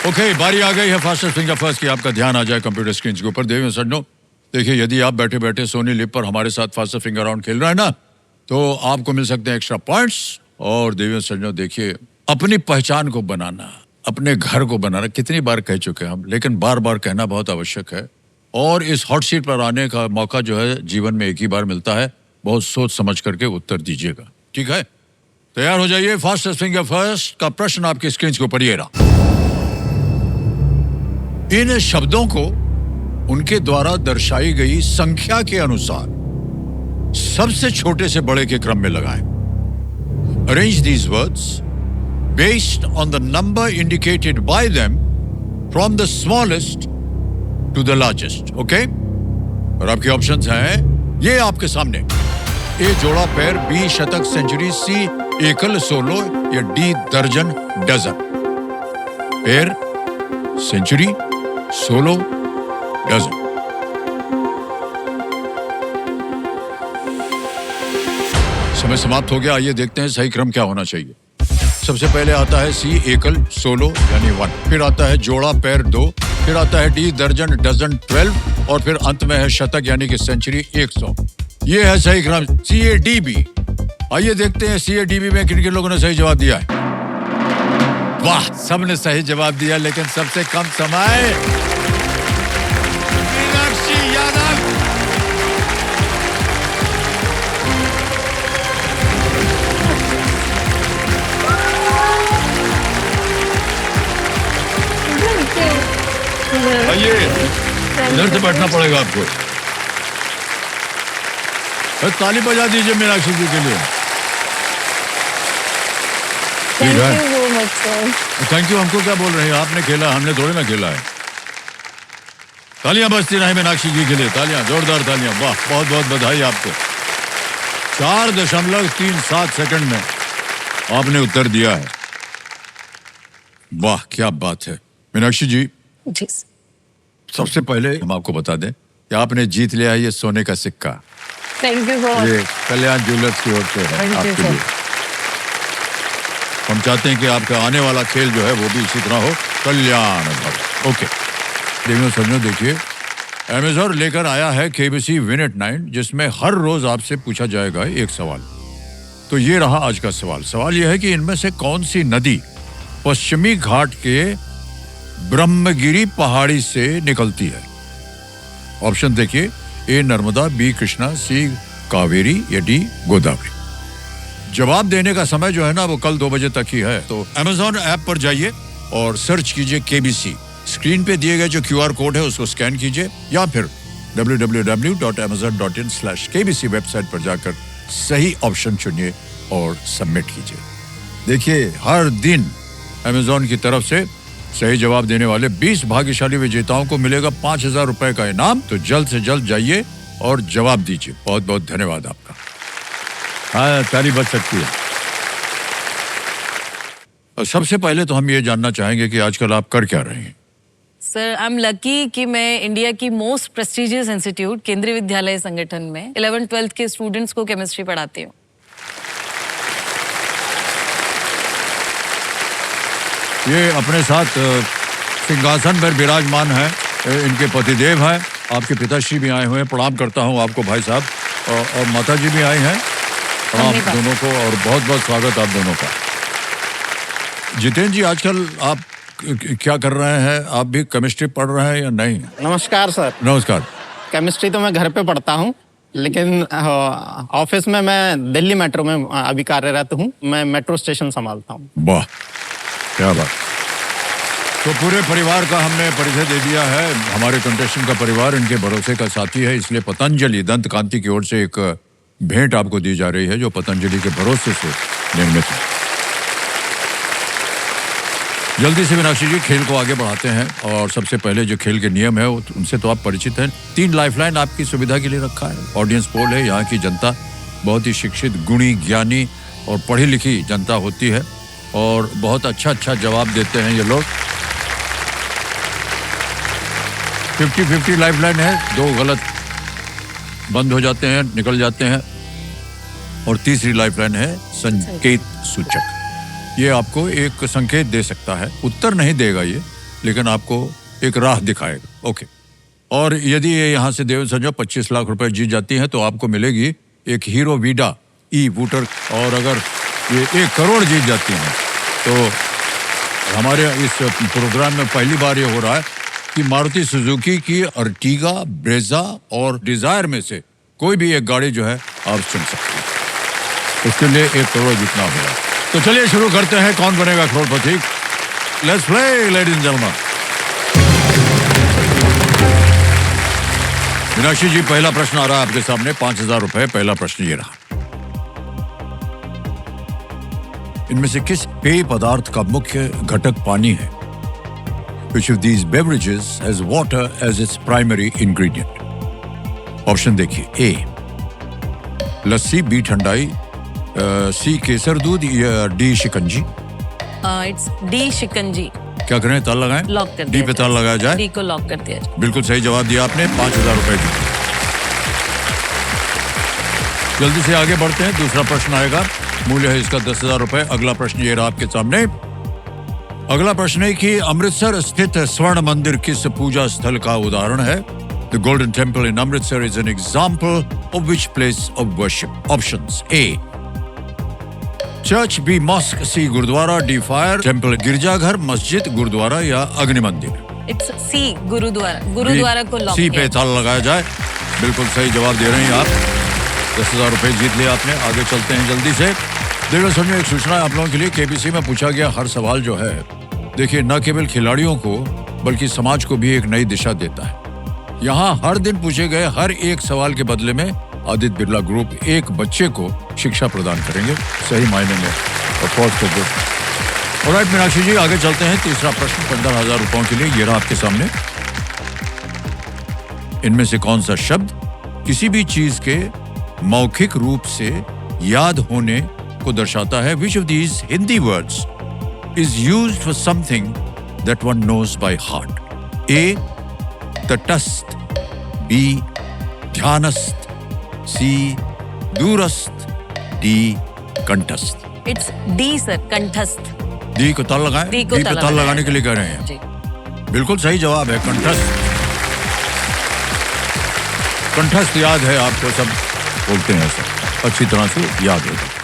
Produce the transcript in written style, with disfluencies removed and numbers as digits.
Okay, बारी आ गई है फास्टेस्ट फिंगर फर्स्ट की। आपका ध्यान आ जाए कंप्यूटर स्क्रीन के ऊपर। देवियों सज्जनों, देखिए, यदि आप बैठे बैठे सोनी लिप पर हमारे साथ फास्टेस्ट फिंगर राउंड खेल रहे हैं ना, तो आपको मिल सकते हैं एक्स्ट्रा पॉइंट्स। और देवियों सज्जनों, देखिए, अपनी पहचान को बनाना, अपने घर को बनाना, कितनी बार कह चुके हैं हम, लेकिन बार बार कहना बहुत आवश्यक है। और इस हॉट सीट पर आने का मौका जो है जीवन में एक ही बार मिलता है। बहुत सोच समझ करके उत्तर दीजिएगा, ठीक है? तैयार हो जाइए। फास्टेस्ट फिंगर फर्स्ट का प्रश्न आपकी स्क्रीन के ऊपर ये रहा। इन शब्दों को उनके द्वारा दर्शाई गई संख्या के अनुसार सबसे छोटे से बड़े के क्रम में लगाएं। Arrange these words based on the number indicated by them from the smallest to the largest. Okay, और आपके ऑप्शंस हैं ये आपके सामने। ए जोड़ा पैर, बी शतक सेंचुरी, सी एकल सोलो, या डी दर्जन डजन। पैर, सेंचुरी, सोलो, डजन। समय समाप्त हो गया। आइए देखते हैं सही क्रम क्या होना चाहिए। सबसे पहले आता है सी एकल सोलो यानी 1, फिर आता है जोड़ा पैर 2, फिर आता है डी दर्जन डजन 12, और फिर अंत में है शतक यानी कि सेंचुरी 100। ये है सही क्रम CADB। आइए देखते हैं CADB में किन किन लोगों ने सही जवाब दिया है। वाह, सबने सही जवाब दिया, लेकिन सबसे कम समय मीनाक्षी यादव। आइए, इधर से बैठना पड़ेगा आपको। ताली बजा दीजिए मीनाक्षी जी के लिए। Thank you. हमको क्या बोल रहे हैं? आपने खेला, हमने थोड़ी ना खेला है। तालियां बजती रही मीनाक्षी जी के लिए। तालियां, जोरदार तालियां। वाह, बहुत बहुत बधाई आपको। 4.37 सेकंड में आपने उत्तर दिया है। वाह, क्या बात है मीनाक्षी जी। सबसे पहले हम आपको बता दें कि आपने जीत लिया है ये सोने का सिक्का। Thank you sir. ये कल्याण ज्वेलर्स की ओर से है आपके लिए। हम चाहते हैं कि आपका आने वाला खेल जो है वो भी इसी तरह हो। कल्याण भव। ओके, देवियों सज्जनों, देखिए, अमेज़न लेकर आया है KBC Win at 9, जिसमें हर रोज आपसे पूछा जाएगा एक सवाल। तो ये रहा आज का सवाल। सवाल यह है कि इनमें से कौन सी नदी पश्चिमी घाट के ब्रह्मगिरी पहाड़ी से निकलती है? ऑप्शन देखिए। ए नर्मदा, बी कृष्णा, सी कावेरी, या डी गोदावरी। जवाब देने का समय जो है ना वो कल 2 बजे तक ही है। तो अमेज़न ऐप पर जाइए और सर्च कीजिए KBC। स्क्रीन पे दिए गए जो QR कोड है उसको स्कैन कीजिए, या फिर www.amazon.in/KBC वेबसाइट पर जाकर सही ऑप्शन चुनिए और सबमिट कीजिए। देखिए, हर दिन अमेज़न की तरफ से सही जवाब देने वाले 20 भाग्यशाली विजेताओं को मिलेगा 5,000 रुपए का इनाम। तो जल्द से जल्द जाइए और जवाब दीजिए। बहुत बहुत धन्यवाद आपका। हाँ, ताली बज सकती है। और सबसे पहले तो हम ये जानना चाहेंगे कि आजकल आप कर क्या रहे हैं? सर, आई एम लकी कि मैं इंडिया की मोस्ट प्रेस्टिजियस इंस्टीट्यूट केंद्रीय विद्यालय संगठन में 11th-12th के स्टूडेंट्स को केमिस्ट्री पढ़ाती हूँ। ये अपने साथ सिंहासन पर विराजमान है, इनके पतिदेव हैं। आपके पिताश्री भी आए हुए हैं। प्रणाम करता हूँ आपको भाई साहब, और माता जी भी आई हैं। प्रणाम दोनों को, और बहुत बहुत स्वागत आप दोनों का। जितेंद्र जी, आजकल आप क्या कर रहे हैं? आप भी केमिस्ट्री पढ़ रहे हैं या नहीं? नमस्कार सर। नमस्कार। केमिस्ट्री तो मैं घर पे पढ़ता हूँ, लेकिन ऑफिस में मैं दिल्ली मेट्रो में अभी कार्यरत हूँ। मैं मेट्रो स्टेशन संभालता हूँ। वाह, क्या बात। तो पूरे परिवार का हमने परिचय दे दिया है। हमारे कंटेस्टेंट का परिवार इनके भरोसे का साथी है, इसलिए पतंजलि दंत कांति की ओर से एक भेंट आपको दी जा रही है जो पतंजलि के भरोसे से निर्मित है। जल्दी से मीनाक्षी जी खेल को आगे बढ़ाते हैं, और सबसे पहले जो खेल के नियम है उनसे तो आप परिचित हैं। 3 लाइफलाइन आपकी सुविधा के लिए रखा है। ऑडियंस पोल है। यहाँ की जनता बहुत ही शिक्षित, गुणी, ज्ञानी और पढ़ी लिखी जनता होती है, और बहुत अच्छा जवाब देते हैं ये लोग। 50-50 लाइफलाइन है। 2 गलत बंद हो जाते हैं, निकल जाते हैं। और तीसरी लाइफलाइन है संकेत सूचक। ये आपको एक संकेत दे सकता है, उत्तर नहीं देगा ये, लेकिन आपको एक राह दिखाएगा। ओके। और यदि ये यहाँ से देवेंद्र संजय 25 लाख रुपए जीत जाती हैं तो आपको मिलेगी एक हीरो वीडा ई वूटर। और अगर ये 1 करोड़ जीत जाती हैं तो हमारे इस प्रोग्राम में पहली बार ये हो रहा है कि मारुति सुजुकी की अर्टिगा, ब्रेजा और डिजायर में से कोई भी एक गाड़ी जो है आप चुन सकते हैं। उसके लिए 1 करोड़ जीतना होगा। तो चलिए शुरू करते हैं, Kaun Banega Crorepati. Let's play ladies and gentleman. Meenakshi ji, पहला प्रश्न आ रहा है आपके सामने, 5000 रुपए। पहला प्रश्न ये रहा, इनमें से किस पेय पदार्थ का मुख्य घटक पानी है? Which of these beverages has water as its primary ingredient? Option देखिए, ए लस्सी, बी ठंडाई, सी केसर दूध या डी शिकंजी। इट्स डी शिकंजी। क्या करें, ताल लगाएं? लॉक कर डी दिया पे ताल लगाया जाए। डी को लॉक कर दिया जाए। बिल्कुल सही जवाब दिया आपने, 5000 रुपए जीते। जल्दी से आगे बढ़ते हैं, दूसरा प्रश्न आएगा, मूल्य है इसका 10,000 रुपए। अगला प्रश्न ये रहा आपके सामने। अगला प्रश्न है कि अमृतसर स्थित स्वर्ण मंदिर किस पूजा स्थल का उदाहरण है? The golden temple in Amritsar is an example of which place of worship? Options, A church, B mosque, C gurudwara, D fire temple गिरजाघर, मस्जिद, गुरुद्वारा या अग्नि मंदिर। इट्स सी गुरुद्वारा। गुरुद्वारा को लॉक सी किया पे ताल लगाया जाए। बिल्कुल सही जवाब दे रहे हैं आप, 10,000 रुपए जीत लिया आपने। आगे चलते हैं जल्दी से। देखो समझो, एक सूचना है आप लोगों के लिए। केबीसी में पूछा गया हर सवाल जो है, देखिए, न केवल खिलाड़ियों को बल्कि समाज को भी एक नई दिशा देता है। यहाँ हर दिन पूछे गए हर एक सवाल के बदले में आदित्य बिरला ग्रुप एक बच्चे को शिक्षा प्रदान करेंगे, सही मायने में। ऑलराइट मीनाक्षी जी, आगे चलते हैं। तीसरा प्रश्न 15,000 रुपयों के लिए ये रहा आपके सामने। इनमें से कौन सा शब्द किसी भी चीज के मौखिक रूप से याद होने को दर्शाता है? Which of these Hindi words is used for something that one knows by heart? A. तटस्थ, B. ध्यानस्थ, C. दूरस्थ, D. कंठस्थ। इट्स डी सर, कंठस्थ। डी को ताल लगाएं। डी को डी पे ताल लगाने के लिए कह रहे हैं। जी। बिल्कुल सही जवाब है, कंठस्थ। कंठस्थ याद है आपको, सब बोलते हैं, सब अच्छी तरह से याद होगा।